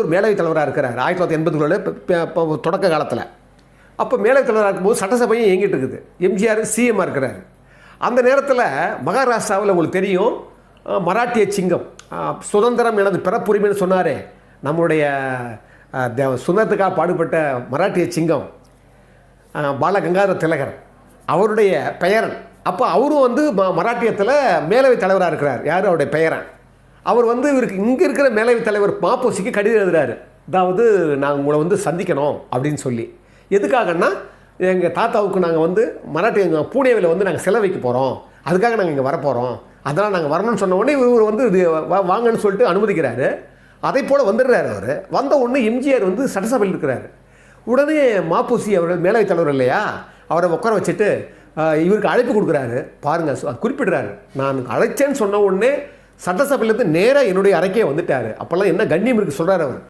ஒரு மேலவைத் தலைவராக இருக்கிறார் 1980களில் தொடக்க காலத்தில். அப்போ மேலவைத் தலைவராக இருக்கும்போது சட்டசபையும் இயங்கிட்டு இருக்குது. எம்ஜிஆர் சிஎம்மாக இருக்கிறார். அந்த நேரத்தில் மகாராஷ்டிராவில் உங்களுக்கு தெரியும், மராட்டிய சிங்கம், சுதந்திரம் எனது பிறப்புரிமைன்னு சொன்னாரே நம்முடைய சுதந்திரத்துக்காக பாடுபட்ட மராட்டிய சிங்கம் பாலகங்காதர திலகர், அவருடைய பெயரன். அப்போ அவரும் வந்து மராட்டியத்தில் மேலவைத் தலைவராக இருக்கிறார். யார்? அவருடைய பெயரன். அவர் வந்து இவருக்கு இங்கே இருக்கிற மேலவைத் தலைவர் மாப்போசிக்கு கடிதம் எழுதுறாரு. அதாவது நாங்கள் உங்களை வந்து சந்திக்கணும் அப்படின்னு சொல்லி. எதுக்காகன்னா, எங்கள் தாத்தாவுக்கு நாங்கள் வந்து மராட்டிய பூனேவில் வந்து நாங்கள் சிலை வைக்க போகிறோம், அதுக்காக நாங்கள் இங்கே வரப்போகிறோம், அதெல்லாம் நாங்கள் வரணும்னு சொன்ன உடனே இவர் வந்து இது வாங்கன்னு சொல்லிட்டு அனுமதிக்கிறாரு. அதே போல் வந்துடுறாரு. அவர் வந்த உடனே எம்ஜிஆர் வந்து சட்டசபையில் இருக்கிறார். உடனே மாப்போசி அவர்கள் மேலவைத் தலைவர் இல்லையா, அவரை உட்கார வச்சுட்டு இவருக்கு அழைப்பு கொடுக்குறாரு. பாருங்கள், குறிப்பிடுறாரு, நான் அழைச்சேன்னு சொன்ன உடனே சட்டசபையிலேருந்து நேராக என்னுடைய அறைக்கே வந்துட்டார். அப்போல்லாம் என்ன கண்ணியம் இருக்குது சொல்கிறார் அவர்.